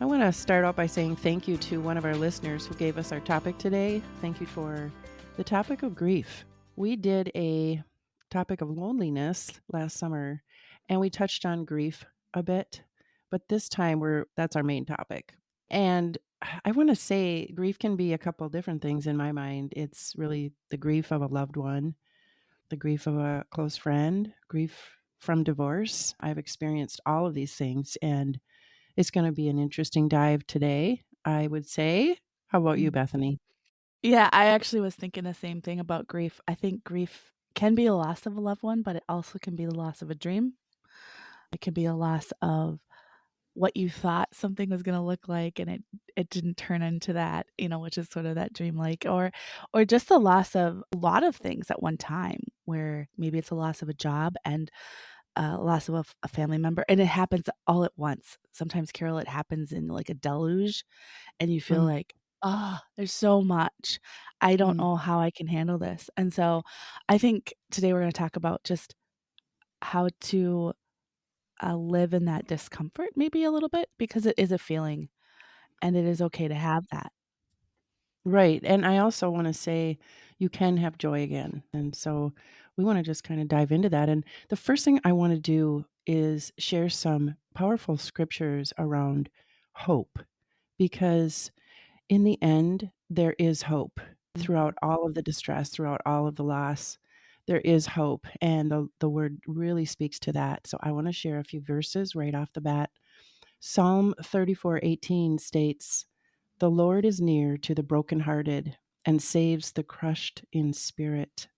I want to start out by saying thank you to one of our listeners who gave us our topic today. Thank you for the topic of grief. We did a topic of loneliness last summer, and we touched on grief a bit, but this time that's our main topic. And I want to say grief can be a couple different things in my mind. It's really the grief of a loved one, the grief of a close friend, grief from divorce. I've experienced all of these things, and it's going to be an interesting dive today, I would say. How about you, Mm. Bethany? Yeah, I actually was thinking the same thing about grief. I think grief can be a loss of a loved one, but it also can be the loss of a dream. It can be a loss of what you thought something was going to look like and it didn't turn into that, which is sort of that dreamlike or just the loss of a lot of things at one time where maybe it's a loss of a job and loss of a family member and it happens all at once. Sometimes, Carol, it happens in like a deluge and you feel Mm, like, "Oh, there's so much. I don't mm. know how I can handle this." And so I think today we're gonna talk about just how to, live in that discomfort maybe a little bit because it is a feeling and it is okay to have that. Right. And I also want to say you can have joy again. And so we want to just kind of dive into that. And the first thing I want to do is share some powerful scriptures around hope, because in the end, there is hope throughout all of the distress, throughout all of the loss. There is hope. And the word really speaks to that. So I want to share a few verses right off the bat. Psalm 34:18 states, "The Lord is near to the brokenhearted and saves the crushed in spirit."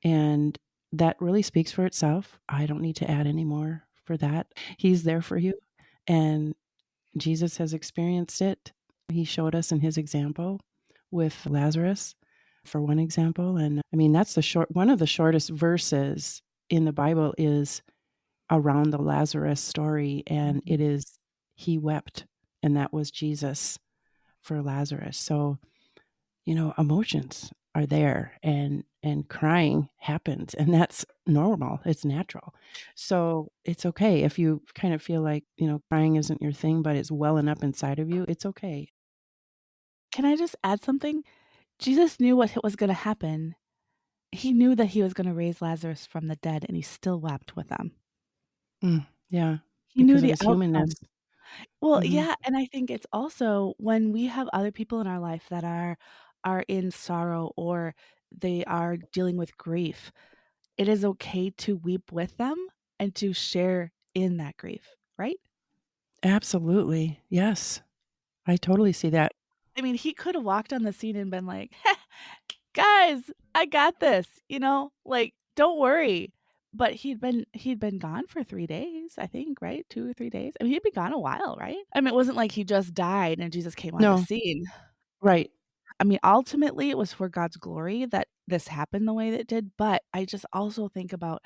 And that really speaks for itself. I don't need to add any more for that. He's there for you, and Jesus has experienced it. He showed us in his example with Lazarus, for one example. And I mean, that's one of the shortest verses in the Bible is around the Lazarus story, and Mhm. it is he wept, and that was Jesus for Lazarus. So, emotions are there, and crying happens, and that's normal. It's natural. So, it's okay if you kind of feel like, crying isn't your thing, but it's welling up inside of you. It's okay. Can I just add something? Jesus knew what was gonna happen. He knew that he was gonna raise Lazarus from the dead, and he still wept with them. Yeah, He knew because of the his humanness. outcome. Well, Mhm. yeah, and I think it's also when we have other people in our life that are in sorrow or they are dealing with grief, it is okay to weep with them and to share in that grief, right? Absolutely. Yes. I totally see that. I mean, he could have walked on the scene and been like, "Guys, I got this," like, "Don't worry." But he'd been gone for 3 days, I think, right? 2 or 3 days? I mean, he'd been gone a while, right? I mean, it wasn't like he just died and Jesus came on the No, scene. right. I mean, ultimately, it was for God's glory that this happened the way that it did, but I just also think about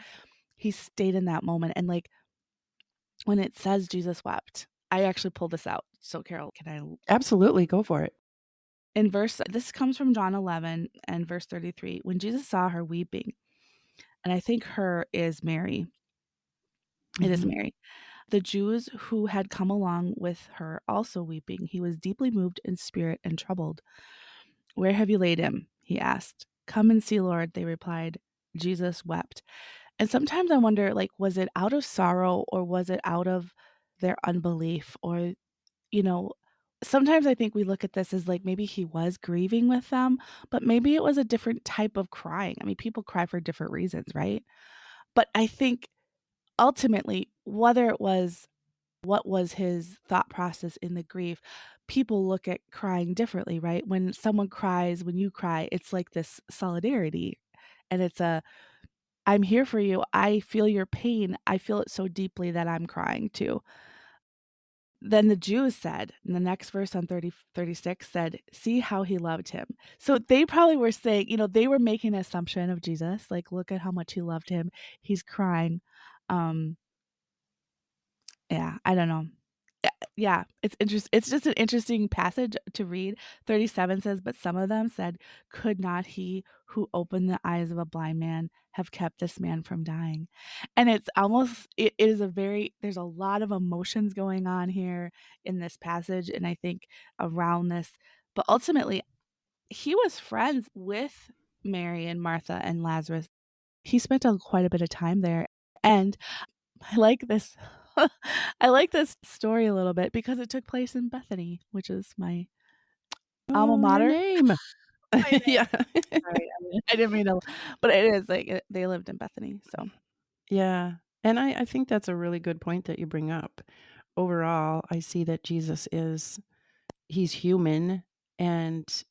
he stayed in that moment, and, like, when it says Jesus wept, I actually pulled this out. So, Carol, can I Absolutely, go for it. in verse this comes from John 11 and verse 33. When Jesus saw her weeping, and I think her is Mary. It is Mhm. Mary. The Jews who had come along with her also weeping. He was deeply moved in spirit and troubled. "Where have you laid him?" he asked. "Come and see, Lord," they replied. Jesus wept. And sometimes I wonder, like, was it out of sorrow or was it out of their unbelief? Or, you know, sometimes I think we look at this as like maybe he was grieving with them, but maybe it was a different type of crying. I mean, people cry for different reasons, right? But I think ultimately, whether it was what was his thought process in the grief, people look at crying differently, right? When someone cries, when you cry, it's like this solidarity. And it's a I'm here for you. I feel your pain. I feel it so deeply that I'm crying too. Then the Jews said, in the next verse on 36 said, "See how he loved him." So they probably were saying, they were making an assumption of Jesus, like, look at how much he loved him. He's crying. Um, yeah, I don't know. Yeah, it's just an interesting passage to read. 37 says, "But some of them said, 'Could not he who opened the eyes of a blind man have kept this man from dying?" And it's almost it is a very there's a lot of emotions going on here in this passage, and I think around this, but ultimately, he was friends with Mary and Martha and Lazarus. He spent quite a bit of time there, and I like this I like this story a little bit because it took place in Bethany, which is my alma Oh, your mater. name. My name. Yeah. Sorry, I didn't mean to, but it is, like, they lived in Bethany, so Yeah. And I think that's a really good point that you bring up. Overall, I see that Jesus is he's human and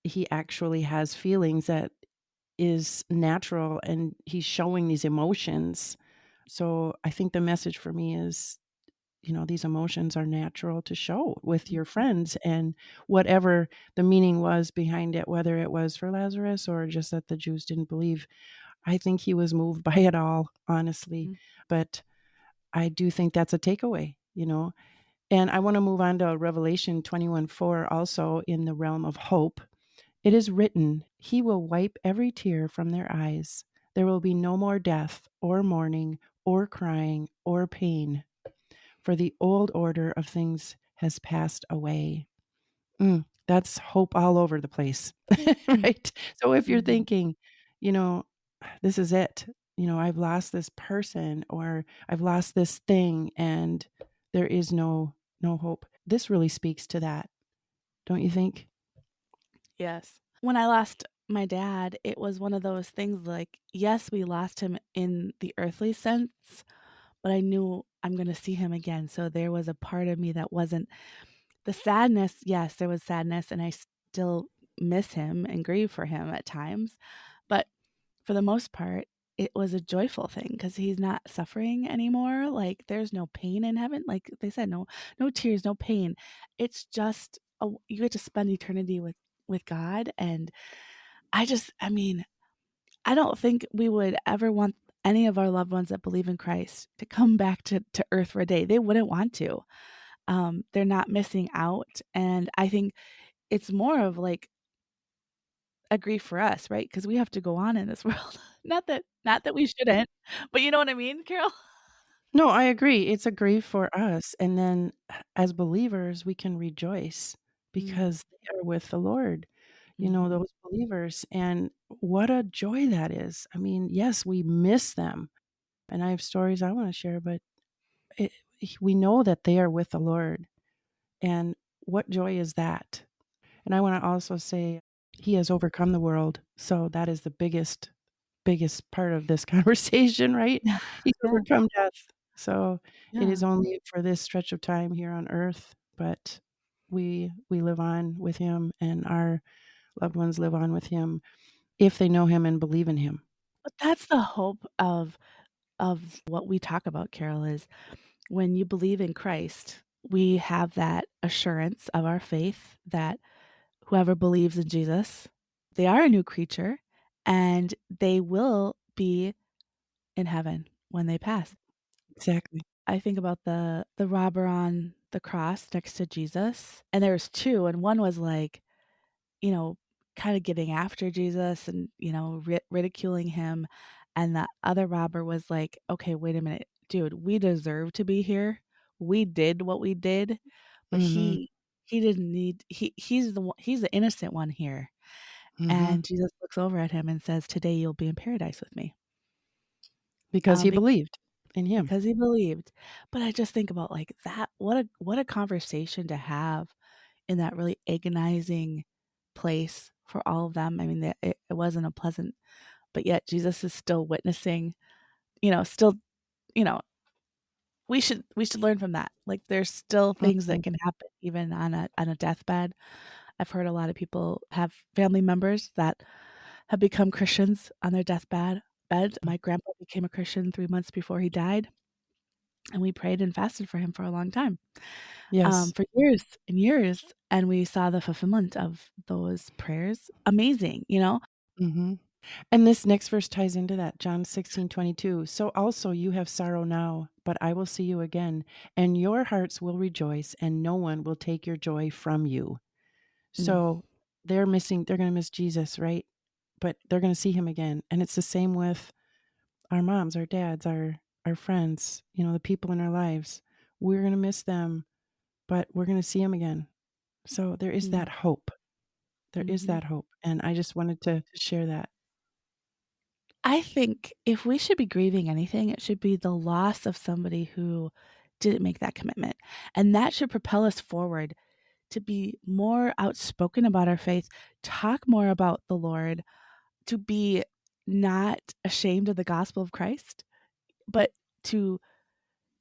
he actually has feelings that is natural and he's showing these emotions. So I think the message for me is, these emotions are natural to show with your Mhm, friends and whatever the meaning was behind it, whether it was for Lazarus or just that the Jews didn't believe. I think he was moved by it all, honestly. mhm, But I do think that's a takeaway. And I want to move on to Revelation 21:4, also in the realm of hope. It is written, He will wipe every tear from their eyes. There will be no more death, or mourning, or crying, or pain, for the old order of things has passed away. That's hope all over the place, mm, right? So if you're mhm. thinking, you know, this is it, I've lost this person or I've lost this thing and there is no hope. This really speaks to that, don't you think? Yes. When I lost my dad, it was one of those things like, yes, we lost him in the earthly sense, but I knew I'm gonna see him again, so there was a part of me that wasn't the sadness. Yes, there was sadness, and I still miss him and grieve for him at times, but for the most part, it was a joyful thing because he's not suffering anymore. Like, there's no pain in heaven. Like they said, no tears, no pain. It's just you get to spend eternity with God, and I mean, I don't think we would ever want any of our loved ones that believe in Christ to come back to earth for a day. They wouldn't want to. They're not missing out, and I think it's more of like a grief for us, right? Because we have to go on in this world. Not that we shouldn't, but you know what I mean, Carol? No, I agree. It's a grief for us. And then as believers, we can rejoice Mm, because they are with the Lord, mhm. those believers. And what a joy that is. I mean, yes, we miss them. And I have stories I want to share, but it, we know that they are with the Lord. And what joy is that? And I want to also say, He has overcome the world. So that is the biggest part of this conversation, right? Yeah, He's yeah, overcome death. So it is yeah. only for this stretch of time here on earth, but we live on with him and our loved ones live on with him if they know him and believe in him. But that's the hope of what we talk about, Carol, is when you believe in Christ, we have that assurance of our faith that whoever believes in Jesus, they are a new creature and they will be in heaven when they pass. Exactly. I think about the robber on the cross next to Jesus, and there was 2, and one was like, you know, kinda getting after Jesus and, ridiculing him, and the other robber was like, "Okay, wait a minute, dude, we deserve to be here. We did what we did, but Mhm. he didn't need he's the innocent one here." Mhm. And Jesus looks over at him and says, "Today you'll be in paradise with me." Because he Be believed in him. because he believed. But I just think about, like, that what a conversation to have in that really agonizing place for all of them. I mean, it wasn't a pleasant, but yet Jesus is still witnessing, still, you know, we should learn from that. Like, there's still things Mhm. that can happen even on a deathbed. I've heard a lot of people have family members that have become Christians on their deathbed. My grandpa became a Christian 3 months before he died, and we prayed and fasted for him for a long time, Yes. for years and years, and we saw the fulfillment of those prayers. Amazing, you know? Mhm. And this next verse ties into that, John 16:22. So also you have sorrow now, but I will see you again, and your hearts will rejoice, and no one will take your joy from you. Mm, So they're gonna miss Jesus, right? But they're gonna see him again. And it's the same with our moms, our dads, our friends, the people in our lives. We're gonna miss them, but we're gonna see them again. So there is that Mm, hope. There is mhm. that hope, and I just wanted to share that. I think if we should be grieving anything, it should be the loss of somebody who didn't make that commitment, and that should propel us forward to be more outspoken about our faith, talk more about the Lord, to be not ashamed of the gospel of Christ, but to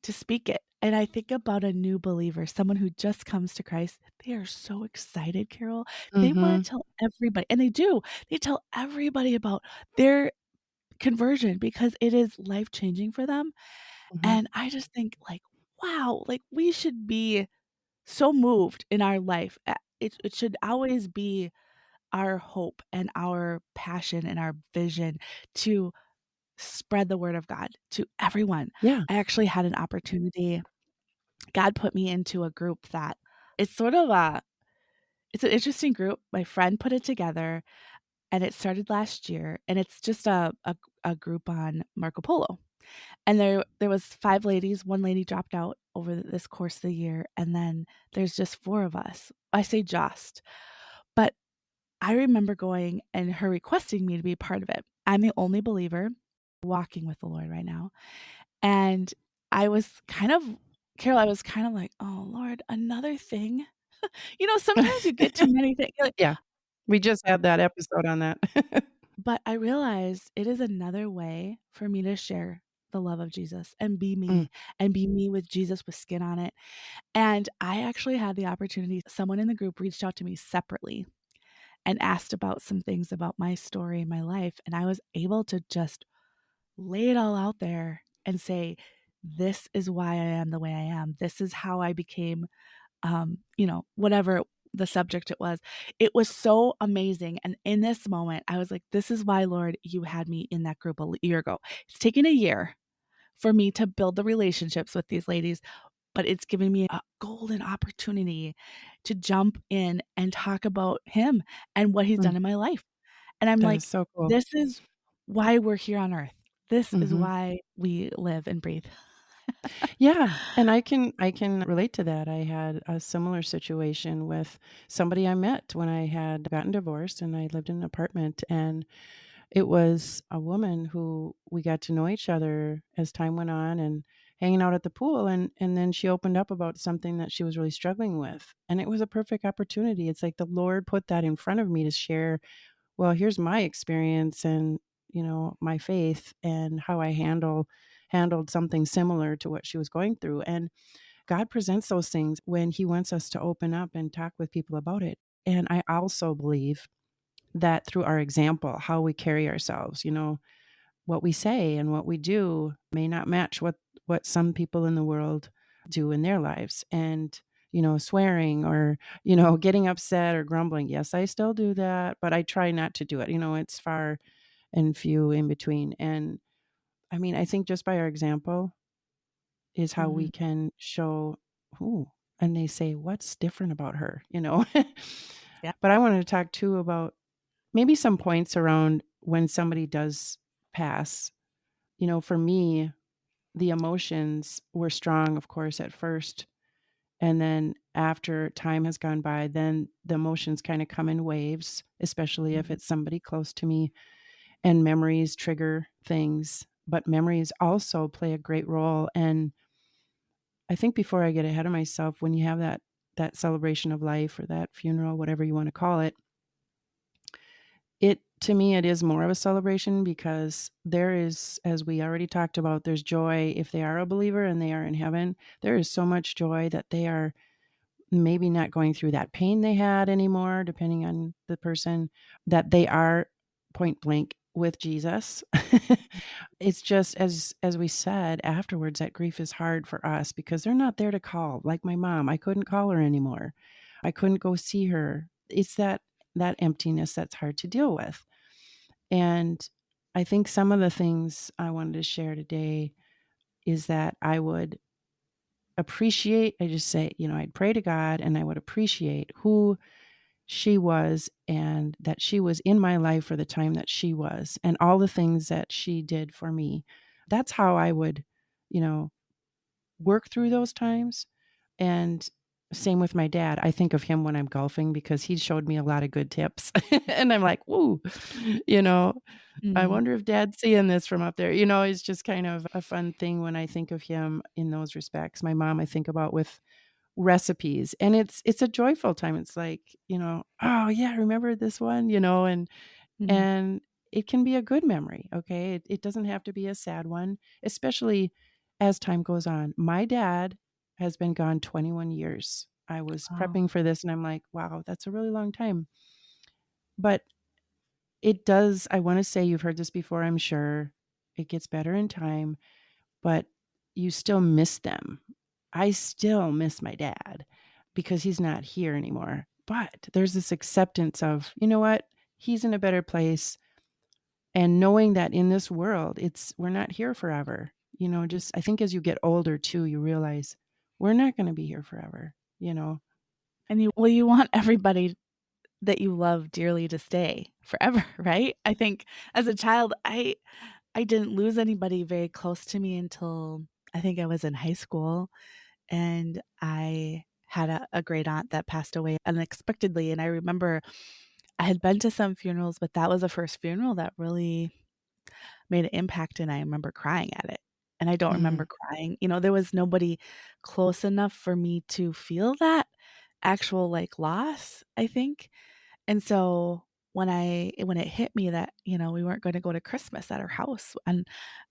to speak it. And I think about a new believer, someone who just comes to Christ. They are so excited, Carol. They want Mhm, to tell everybody, and they do. They tell everybody about their conversion because it is life-changing for them. mhm. And I just think like, wow, like we should be so moved in our life. It should always be our hope and our passion and our vision to spread the word of God to everyone. Yeah. I actually had an opportunity. God put me into a group that it's sort of a it's an interesting group. My friend put it together and it started last year and it's just a group on Marco Polo. And there was 5 ladies, 1 lady dropped out over this course of the year, and then there's just 4 of us. I say just, but I remember going and her requesting me to be a part of it. I'm the only believer walking with the Lord right now, and I was kind of Carol, I was kind of like, "Oh, Lord, another thing?" Sometimes you get too many things, like Yeah. We just had that episode on that. but I realized it is another way for me to share the love of Jesus Mm, and be me with Jesus with skin on it, and I actually had the opportunity someone in the group reached out to me separately and asked about some things about my story, my life, and I was able to just lay it all out there and say, "This is why I am the way I am. This is how I became," whatever the subject it was. It was so amazing, and in this moment, I was like, "This is why, Lord, you had me in that group a year ago." It's taken a year for me to build the relationships with these ladies, but it's given me a golden opportunity to jump in and talk about him and what he's mm. done in my life. And I'm That is like, so cool. this is why we're here on earth. This is Mhm. why we live and breathe. Yeah, and I can relate to that. I had a similar situation with somebody I met when I had gotten divorced and I lived in an apartment, and it was a woman who we got to know each other as time went on and hanging out at the pool, and then she opened up about something that she was really struggling with, and it was a perfect opportunity. It's like the Lord put that in front of me to share, well, here's my experience and, my faith and how I handled something similar to what she was going through. And God presents those things when he wants us to open up and talk with people about it. And I also believe that through our example, how we carry ourselves, what we say and what we do may not match what some people in the world do in their lives. And swearing or getting upset or grumbling, yes, I still do that, but I try not to do it. It's far and few in between. And I mean, I think just by our example is how we Mhm. can show, who, and they say, what's different about her, Yeah. But I wanted to talk too about maybe some points around when somebody does pass. For me, the emotions were strong, of course, at first. And then after time has gone by, then the emotions kind of come in waves, especially if Mhm. it's somebody close to me, and memories trigger things. But memories also play a great role. And I think before I get ahead of myself, when you have that celebration of life or that funeral, whatever you want to call it, it to me it is more of a celebration because there is, as we already talked about, there's joy if they are a believer and they are in heaven. There is so much joy that they are maybe not going through that pain they had anymore, depending on the person, that they are point blank with Jesus. It's just as we said afterwards, that grief is hard for us because they're not there to call. Like my mom, I couldn't call her anymore. I couldn't go see her. It's that emptiness that's hard to deal with. And I think some of the things I wanted to share today is that I would appreciate, I just say, I'd pray to God and I would appreciate who she was and that she was in my life for the time that she was and all the things that she did for me. that's how I would, you know, work through those times. And same with my dad. I think of him when I'm golfing because he showed me a lot of good tips. And I'm like, "Woo," you know, I Mhm. wonder if dad's seeing this from up there. It's just kind of a fun thing when I think of him in those respects. My mom, I think about with recipes, and it's a joyful time. It's like, "Oh, yeah, remember this one?" Mhm. And it can be a good memory, okay? It doesn't have to be a sad one, especially as time goes on. My dad has been gone 21 years. I was Oh. prepping for this and I'm like, wow, that's a really long time. But it does, I want to say you've heard this before, I'm sure. It gets better in time, but you still miss them. I still miss my dad because he's not here anymore. But there's this acceptance of, you know what? He's in a better place, and knowing that in this world, we're not here forever. Just I think as you get older too, you realize we're not gonna be here forever. And you want everybody that you love dearly to stay forever, right? I think as a child, I didn't lose anybody very close to me until I think I was in high school, and I had a great aunt that passed away unexpectedly, and I remember I had been to some funerals, but that was the first funeral that really made an impact, and I remember crying at it, and I don't remember Mhm. crying. There was nobody close enough for me to feel that actual, like, loss, I think, and so when it hit me that, we weren't gonna go to Christmas at her house, and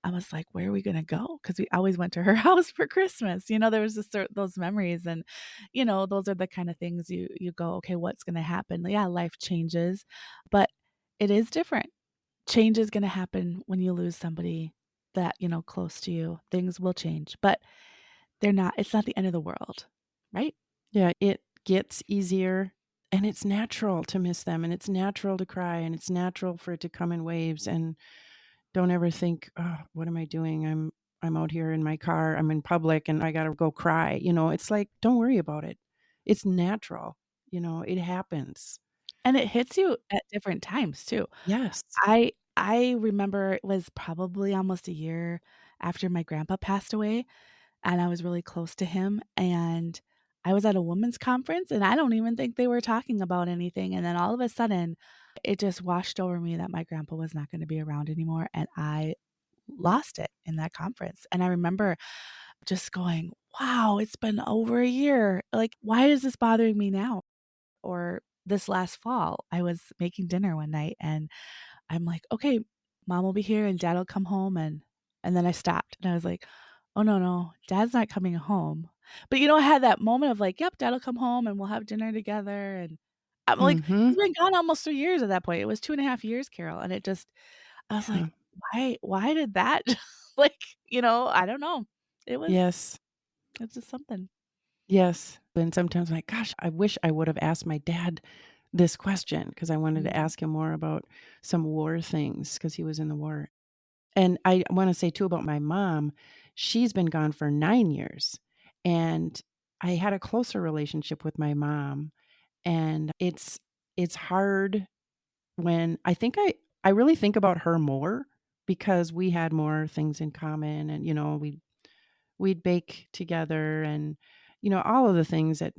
I was like, "Where are we gonna go?" Because we always went to her house for Christmas, there was just those memories, and, those are the kinda things you go, "Okay, what's gonna happen?" Yeah, life changes, but it is different. Change is gonna happen when you lose somebody that, close to you. Things will change, but it's not the end of the world, right? Yeah, it gets easier, and it's natural to miss them, and it's natural to cry, and it's natural for it to come in waves, and don't ever think, "Oh, what am I doing? I'm out here in my car, I'm in public, and I gotta go cry." It's like, don't worry about it. It's natural, it happens. And it hits you at different times too. Yes. I remember it was probably almost a year after my grandpa passed away, and I was really close to him, and I was at a women's conference, and I don't even think they were talking about anything, and then all of a sudden, it just washed over me that my grandpa was not gonna be around anymore, and I lost it in that conference, and I remember just going, "Wow, it's been over a year, like, why is this bothering me now?" Or this last fall, I was making dinner one night, and I'm like, "Okay, mom will be here and dad'll come home," and then I stopped, and I was like, "Oh, no, no, dad's not coming home." But, I had that moment of like, "Yep, dad'll come home and we'll have dinner together," and I'm like, Mhm. he's been gone almost 3 years at that point. It was 2.5 years, Carol, and I was like, Yeah. "Why did that?" Like, I don't know. It was Yes. it's just something. Yes. And sometimes I'm like, gosh, I wish I would have asked my dad this question because I wanted to Mm, ask him more about some war things because he was in the war. And I wanna say too about my mom, she's been gone for 9 years, and I had a closer relationship with my mom, and it's hard when I really think about her more because we had more things in common, and, we'd bake together, and, all of the things that,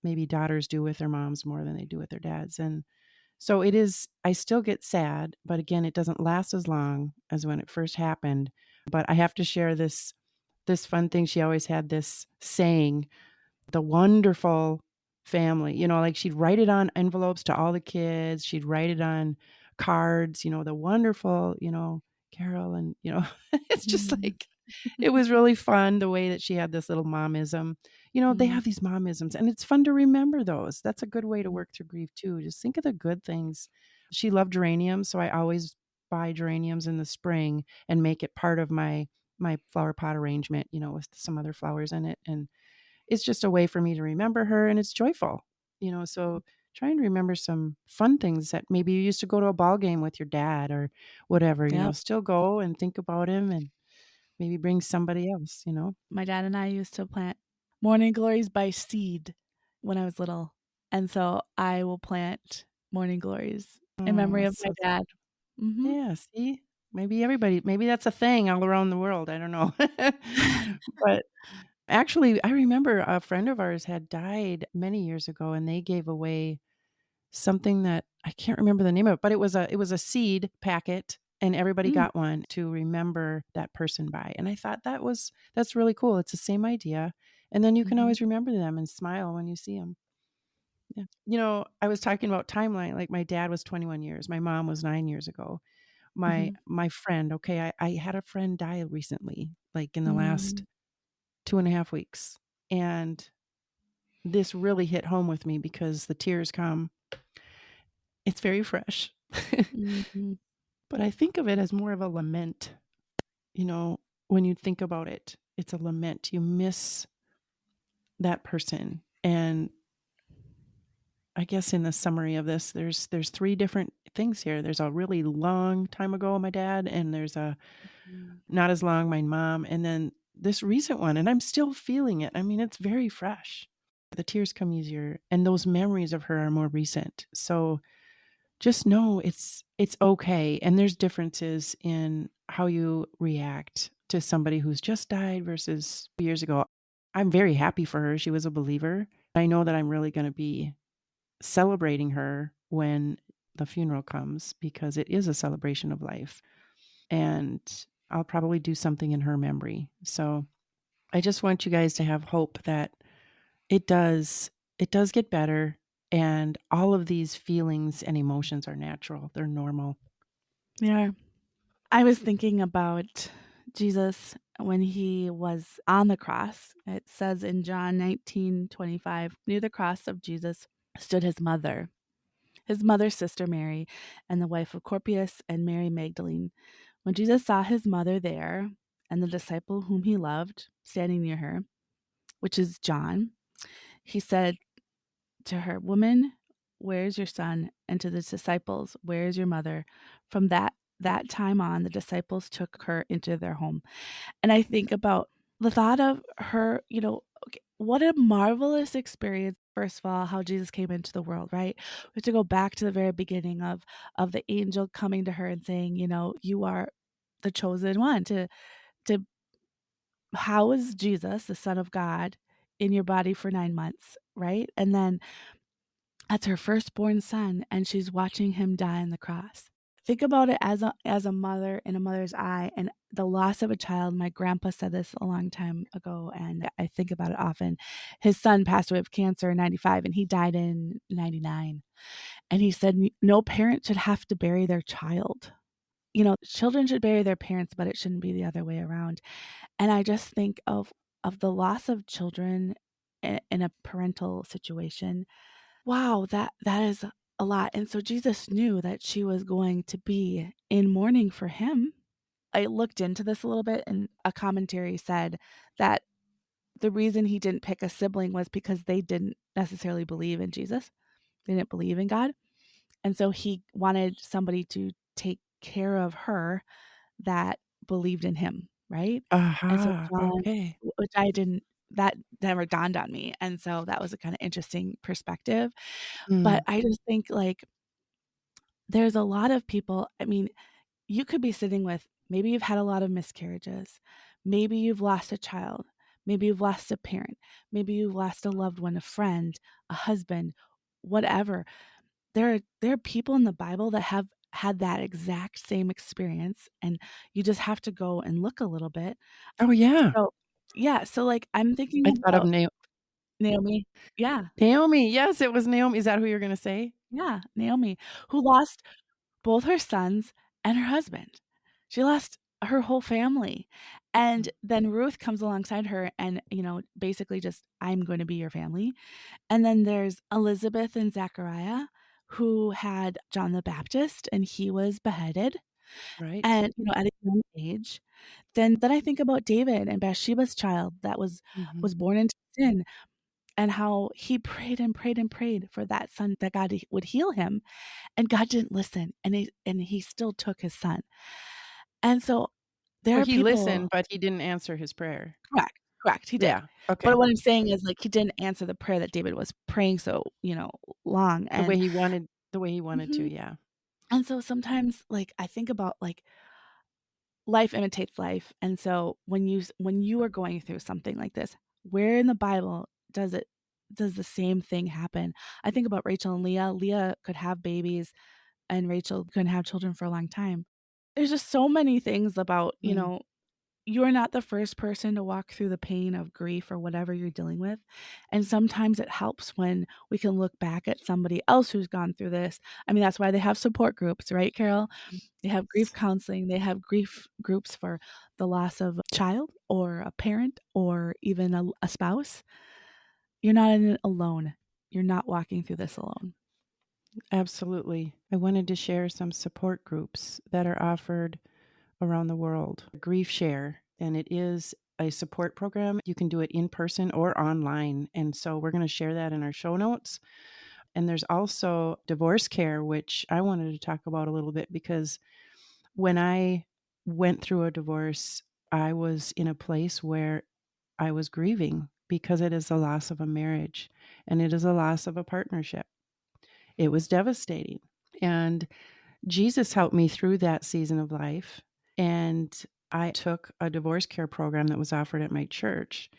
maybe daughters do with their moms more than they do with their dads, and so it is I still get sad, but again, it doesn't last as long as when it first happened. But I have to share this fun thing. She always had this saying, "The wonderful family." Like she'd write it on envelopes to all the kids. She'd write it on cards, "The wonderful, Carol," and, it's just mhm. like it was really fun the way that she had this little momism. They Mm, have these momisms, and it's fun to remember those. That's a good way to mm, work through grief too. Just think of the good things. She loved geraniums, so I always buy geraniums in the spring and make it part of my flower pot arrangement, with some other flowers in it, and it's just a way for me to remember her, and it's joyful. So try and remember some fun things that maybe you used to go to a ball game with your dad or whatever, yep. still go and think about him and maybe bring somebody else. My dad and I used to plant morning glories by seed when I was little, and so I will plant morning glories in Oh, memory of my so dad. Mhm. yeah, see? Maybe that's a thing all around the world, I don't know. But, actually, I remember a friend of ours had died many years ago, and they gave away something that I can't remember the name of it, but it was a seed packet, and everybody Mm, got one to remember that person by, and I thought that's really cool. It's the same idea, and then you can mhm, always remember them and smile when you see them. Yeah. I was talking about timeline, like, my dad was 21 years, my mom was 9 years ago. My mhm, my friend, okay, I had a friend die recently, like, in the last mm, 2.5 weeks, and this really hit home with me because the tears come. It's very fresh. mhm. But I think of it as more of a lament, when you think about it, it's a lament. You miss that person, and I guess in the summary of this, there's 3 different things here. There's a really long time ago, my dad, and there's a Mm. not as long, my mom, and then this recent one, and I'm still feeling it. I mean, it's very fresh. The tears come easier, and those memories of her are more recent. So just know it's okay, and there's differences in how you react to somebody who's just died versus years ago. I'm very happy for her. She was a believer. I know that I'm really gonna be celebrating her when the funeral comes because it is a celebration of life, and I'll probably do something in her memory. So, I just want you guys to have hope that it does it does get better, and all of these feelings and emotions are natural. They're normal. Yeah. I was thinking about Jesus when he was on the cross. It says in John 19:25, near the cross of Jesus stood his mother's sister Mary, and the wife of Corpius and Mary Magdalene. When Jesus saw his mother there and the disciple whom he loved standing near her, which is John, he said to her, "Woman, where is your son?" And to the disciples, "Where is your mother?" From that time on, the disciples took her into their home. And I think about the thought of her, okay, what a marvelous experience, first of all, how Jesus came into the world, right? We have to go back to the very beginning of the angel coming to her and saying, "You are the chosen one to house Jesus, the Son of God, in your body for 9 months," right? And then that's her firstborn son, and she's watching him die on the cross. Think about it as a mother in a mother's eye and the loss of a child. My grandpa said this a long time ago, and I think about it often. His son passed away of cancer in '95, and he died in '99. And he said, "No parent should have to bury their child." Children should bury their parents, but it shouldn't be the other way around. And I just think of the loss of children in a parental situation. Wow, that is a lot, and so Jesus knew that she was going to be in mourning for him. I looked into this a little bit, and a commentary said that the reason he didn't pick a sibling was because they didn't necessarily believe in Jesus. They didn't believe in God, and so he wanted somebody to take care of her that believed in him, right? And so Aha, John, okay. which I didn't that never dawned on me, and so that was a kinda interesting perspective. But Mm. I just think, like, there's a lot of people. I mean, you could be sitting with, maybe you've had a lot of miscarriages, maybe you've lost a child, maybe you've lost a parent, maybe you've lost a loved one, a friend, a husband, whatever. There are people in the Bible that have had that exact same experience, and you just have to go and look a little bit. Oh, yeah. So, yeah, so, like, I'm thinking I thought of about Naomi. Yeah, Naomi. Yes, it was Naomi. Is that who you're gonna say? yeah, Naomi, who lost both her sons and her husband. She lost her whole family. And Mm. then Ruth comes alongside her and, basically just, "I'm going to be your family." And then there's Elizabeth and Zachariah, who had John the Baptist, and he was beheaded Right? and, at a young age. Then I think about David and Bathsheba's child that was Mhm. born into sin, and how he prayed and prayed and prayed for that son, that God would heal him, and God didn't listen, and he still took his son. And so there So are he people. listened, but he didn't answer his prayer. Correct, correct, he did. Yeah, okay. But what I'm saying is, like, he didn't answer the prayer that David was praying so, long, The way and he wanted the way he wanted to, mhm, yeah. and so sometimes, like, I think about, like, life imitates life, and so when you are going through something like this, where in the Bible does the same thing happen? I think about Rachel and Leah. Leah could have babies, and Rachel couldn't have children for a long time. There's just so many things about, Mm, you're not the first person to walk through the pain of grief or whatever you're dealing with, and sometimes it helps when we can look back at somebody else who's gone through this. I mean, that's why they have support groups, right, Carol? They have grief yes. counseling, they have grief groups for the loss of a child or a parent or even a spouse. You're not in it alone. You're not walking through this alone. Absolutely. I wanted to share some support groups that are offered around the world. Grief Share, and it is a support program. You can do it in person or online. And so we're going to share that in our show notes. And there's also Divorce Care, which I wanted to talk about a little bit because when I went through a divorce, I was in a place where I was grieving because it is the loss of a marriage and it is a loss of a partnership. It was devastating. And Jesus helped me through that season of life. And I took a divorce care program that was offered at my church.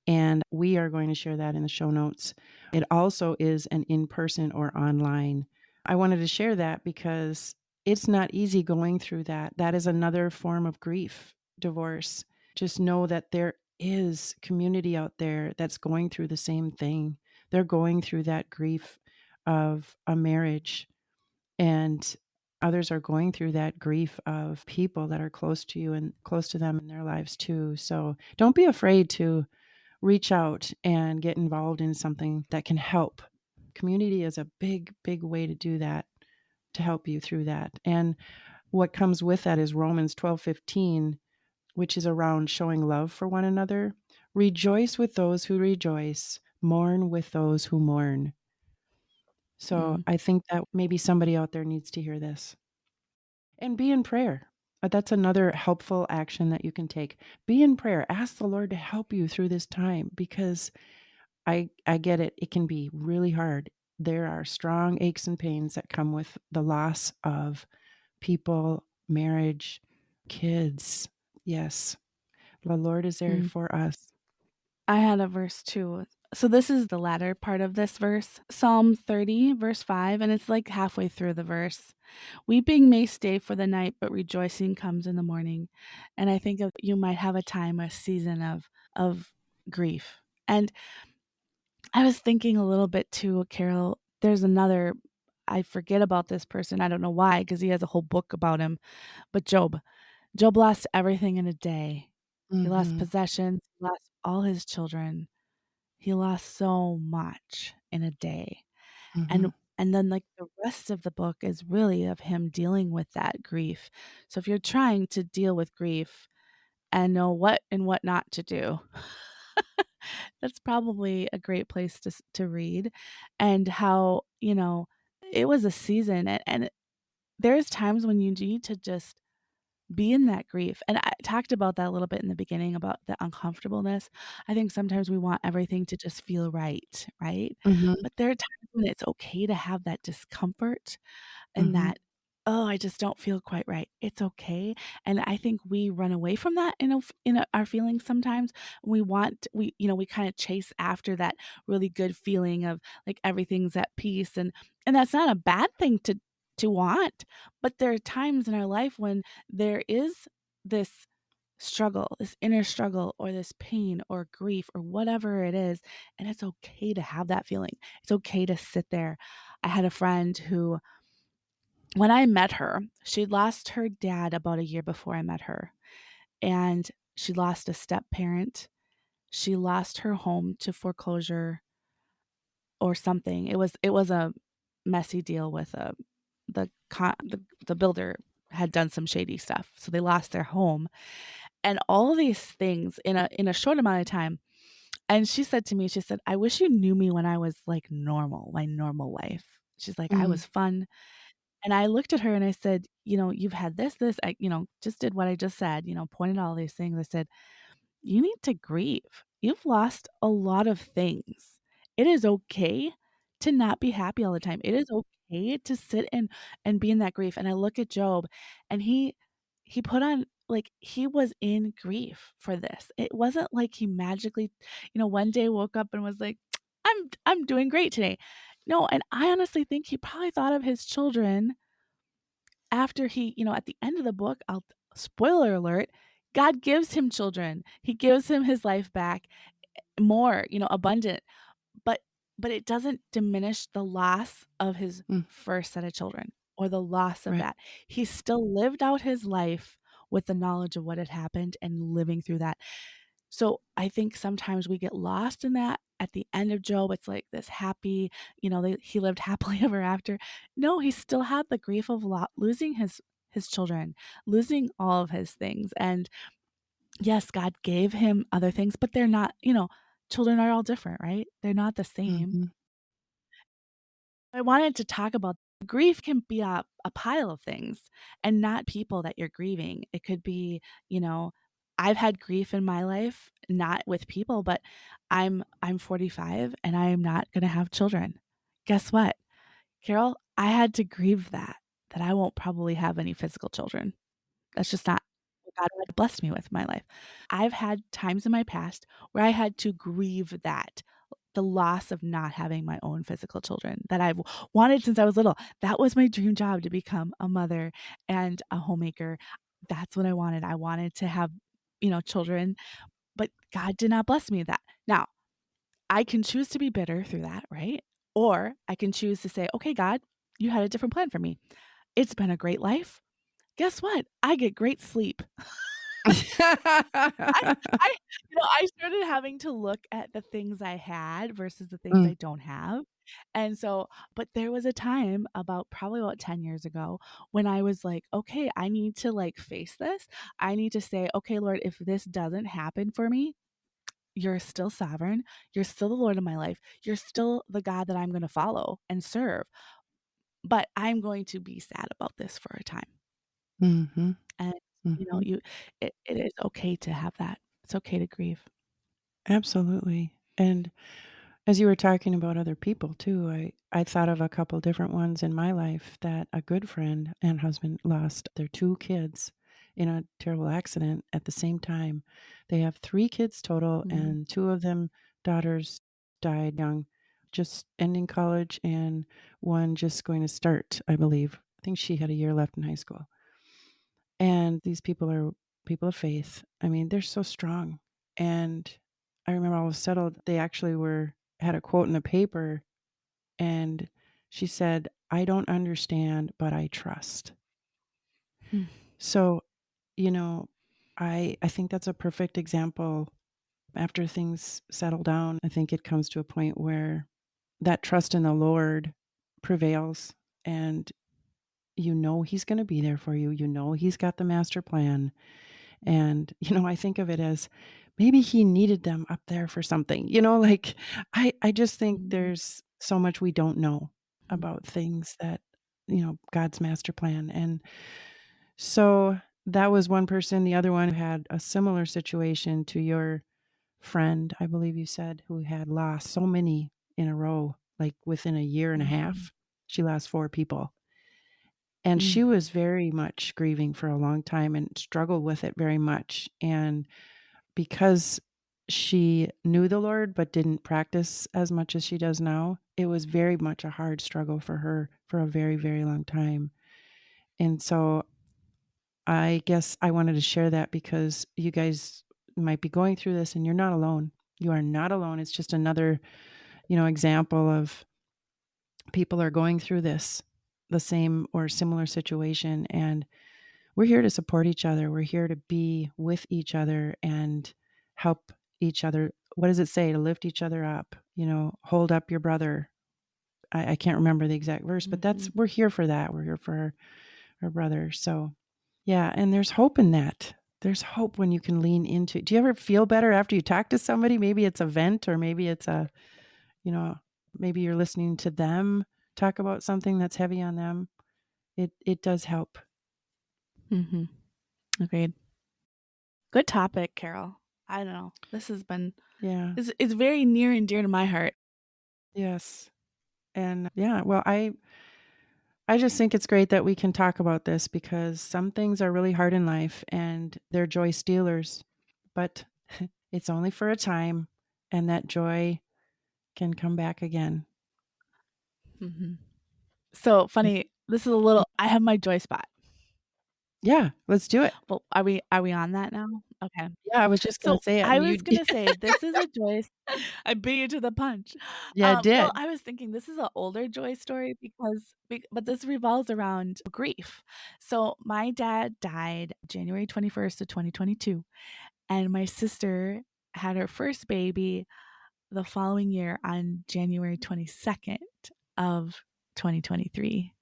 And we are going to share that in the show notes. It also is an in person or online. I wanted to share that because it's not easy going through that. That is another form of grief, divorce. Just know that there is community out there that's going through the same thing. They're going through that grief of a marriage, and others are going through that grief of people that are close to you and close to them in their lives too. So don't be afraid to reach out and get involved in something that can help. Community is a big, big way to do that, to help you through that. And what comes with that is Romans 12:15, which is around showing love for one another. Rejoice with those who rejoice, mourn with those who mourn. So Mm. I think that maybe somebody out there needs to hear this. And be in prayer. That's another helpful action that you can take. Be in prayer. Ask the Lord to help you through this time because I get it. It can be really hard. There are strong aches and pains that come with the loss of people, marriage, kids. Yes, the Lord is there Mm. for us. I had a verse too. So this is the latter part of this verse, Psalm 30, verse 5, and it's like halfway through the verse. Weeping may stay for the night, but rejoicing comes in the morning. And I think of you might have a time, a season of grief. And I was thinking a little bit too, Carol. There's another, I forget about this person. I don't know why, because he has a whole book about him. But Job. Job lost everything in a day. He lost Mhm. possessions, he lost all his children. He lost so much in a day. Mhm. And then, like, the rest of the book is really of him dealing with that grief. So if you're trying to deal with grief and know what and what not to do, that's probably a great place to read, and how, it was a season, and there's times when you need to just be in that grief, and I talked about that a little bit in the beginning about the uncomfortableness. I think sometimes we want everything to just feel right, right? Mhm. But there are times when it's okay to have that discomfort and Mhm. that, "Oh, I just don't feel quite right." It's okay, and I think we run away from that our feelings sometimes. We kinda chase after that really good feeling of, like, everything's at peace, and that's not a bad thing to want, but there are times in our life when there is this struggle, this inner struggle, or this pain or grief or whatever it is, and it's okay to have that feeling. It's okay to sit there. I had a friend who, when I met her, she'd lost her dad about a year before I met her, and she lost a step-parent. She lost her home to foreclosure or something. It was a messy deal with, the builder had done some shady stuff, so they lost their home, and all of these things in a short amount of time, and she said to me, she said, "I wish you knew me when I was, like, normal, my normal life." She's like, "I Mm. was fun." And I looked at her and I said, "You've had this." I, just did what I just said, pointed all these things. I said, "You need to grieve. You've lost a lot of things. It is okay to not be happy all the time. It is okay to sit and be in that grief." And I look at Job, and he put on like, he was in grief for this. It wasn't like he magically, one day woke up and was like, I'm doing great today." No, and I honestly think he probably thought of his children after he, at the end of the book, I'll spoiler alert, God gives him children. He gives him his life back, more, abundant. But but it doesn't diminish the loss of his Mm, first set of children or the loss of right. that. He still lived out his life with the knowledge of what had happened and living through that. So, I think sometimes we get lost in that. At the end of Job, it's like this happy, he lived happily ever after. No, he still had the grief of losing his children, losing all of his things, and yes, God gave him other things, but they're not, children are all different, right? They're not the same. Mhm. I wanted to talk about grief can be a pile of things and not people that you're grieving. It could be, you know, I've had grief in my life, not with people, but I'm 45 and I am not going to have children. Guess what? Carol, I had to grieve that I won't probably have any physical children. That's just not what God had blessed me with in my life. I've had times in my past where I had to grieve that, the loss of not having my own physical children that I've wanted since I was little. That was my dream job, to become a mother and a homemaker. That's what I wanted. I wanted to have, children, but God did not bless me with that. Now, I can choose to be bitter through that, right? Or I can choose to say, "Okay, God, you had a different plan for me. It's been a great life. Guess what? I get great sleep." I I I started having to look at the things I had versus the things Mm, I don't have, and so but there was a time probably about 10 years ago when I was like, "Okay, I need to, like, face this. I need to say, 'Okay, Lord, if this doesn't happen for me, you're still sovereign. You're still the Lord of my life. You're still the God that I'm gonna follow and serve, but I'm going to be sad about this for a time.'" mhm, And, mhm. it is okay to have that. It's okay to grieve. Absolutely. And as you were talking about other people too, I thought of a couple different ones in my life that a good friend and husband lost their 2 kids in a terrible accident at the same time. They have 3 kids total, Mhm. and 2 of them daughters died young, just ending college, and one just going to start, I believe. I think she had a year left in high school. And these people are people of faith. I mean, they're so strong. And I remember all was settled, they actually were had a quote in the paper, and she said, "I don't understand, but I trust." Hmm. So, you know, I think that's a perfect example. After things settle down, I think it comes to a point where that trust in the Lord prevails, and you know He's gonna be there for you. You know He's got the master plan. And, I think of it as maybe he needed them up there for something, like I just think Mhm. there's so much we don't know Mhm. about things that, God's master plan. And so that was one person. The other one who had a similar situation to your friend, I believe you said, who had lost so many in a row, like within a year and a Mhm. half. She lost 4 people. And Mm. she was very much grieving for a long time and struggled with it very much. And because she knew the Lord but didn't practice as much as she does now, it was very much a hard struggle for her for a very, very long time. And so I guess I wanted to share that because you guys might be going through this and you're not alone. You are not alone. It's just another, example of people are going through this, the same or similar situation. And we're here to support each other. We're here to be with each other and help each other. What does it say? To lift each other up, hold up your brother. I can't remember the exact verse, but Mhm. we're here for that. We're here for our brother. So, yeah. And there's hope in that. There's hope when you can lean into. Do you ever feel better after you talk to somebody? Maybe it's a vent, or maybe it's you know, maybe you're listening to them talk about something that's heavy on them. It does help. Mhm. Agreed. Good topic, Carol. I don't know. This has been Yeah. it's very near and dear to my heart. Yes. And yeah, well, I just think it's great that we can talk about this because some things are really hard in life and they're joy stealers, but it's only for a time and that joy can come back again. Mhm. So funny, this is a little I have my joy spot. Yeah, let's do it. Well, are we on that now? Okay. Yeah, I was just gonna So, say it I and was you gonna say this is a joy I beat you to the punch. yeah, Well, did. I was thinking this is an older joy story because but this revolves around grief. So, my dad died January 21st of 2022, and my sister had her first baby the following year on January 22nd of 2023.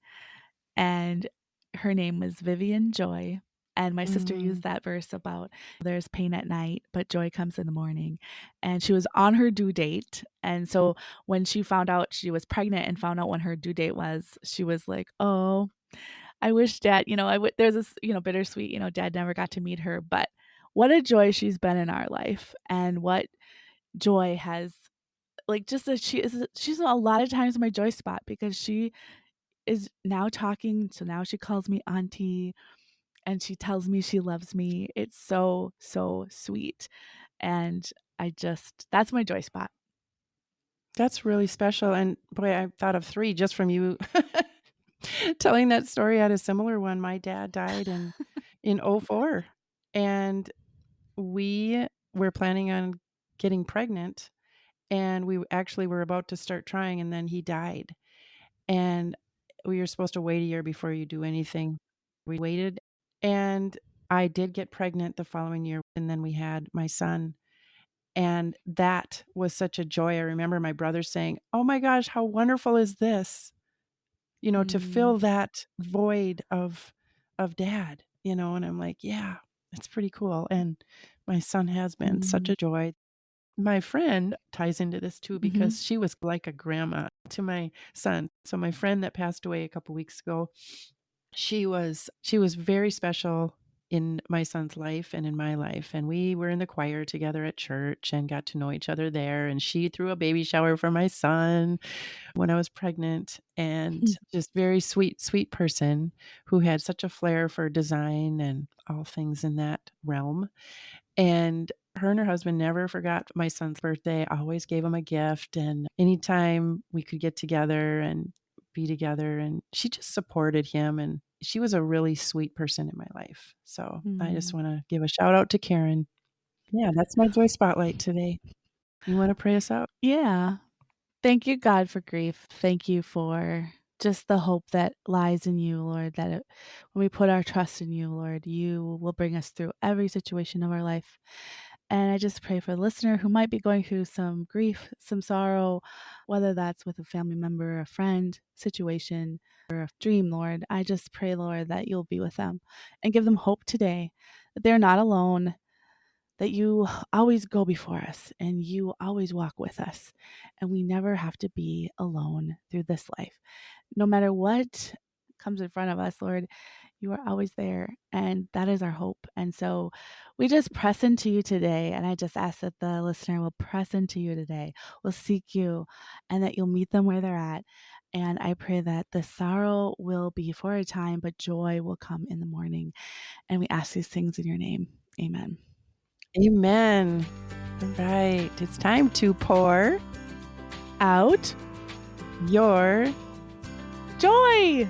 And her name was Vivian Joy. And my sister Mm, used that verse about there's pain at night, but joy comes in the morning. And she was on her due date. And so when she found out she was pregnant and found out when her due date was, she was like, oh, I wish dad, there's this, bittersweet, dad never got to meet her. But what a joy she's been in our life. And what joy has, like, just that she's a lot of times my joy spot because she is now talking, so now she calls me auntie and she tells me she loves me. It's so, so sweet. And that's my joy spot. that's really special, and boy, I thought of 3 just from you telling that story. I had a similar one. My dad died in '04, and we were planning on getting pregnant, and we actually were about to start trying, and then he died, and we were supposed to wait a year before you do anything. We waited, and I did get pregnant the following year, and then we had my son, and that was such a joy. I remember my brother saying, "Oh my gosh, how wonderful is this?" To Mm, fill that void of dad, and I'm like, "Yeah, it's pretty cool." And my son has been such mm, a joy. My friend ties into this too mhm, because she was like a grandma to my son. So my friend that passed away a couple weeks ago, she was very special in my son's life and in my life, and we were in the choir together at church and got to know each other there, and she threw a baby shower for my son when I was pregnant, and just very sweet, sweet person who had such a flair for design and all things in that realm. And her and her husband never forgot my son's birthday, always gave him a gift, and anytime we could get together and be together, and she just supported him, and she was a really sweet person in my life. So, I just mm. wanna give a shout out to Karen. Yeah, that's my joy spotlight today. You wanna pray us out? Yeah. Thank you, God, for grief. Thank you for just the hope that lies in you, Lord, that when we put our trust in you, Lord, you will bring us through every situation of our life. And I just pray for the listener who might be going through some grief, some sorrow, whether that's with a family member, a friend, situation, or a dream, Lord. I just pray, Lord, that you'll be with them and give them hope today, that they're not alone, that you always go before us and you always walk with us. And we never have to be alone through this life. No matter what comes in front of us, Lord, you are always there. And that is our hope. And so we just press into you today. And I just ask that the listener will press into you today, will seek you, and that you'll meet them where they're at. And I pray that the sorrow will be for a time, but joy will come in the morning. And we ask these things in your name. Amen. Amen. Alright, it's time to pour Out your joy.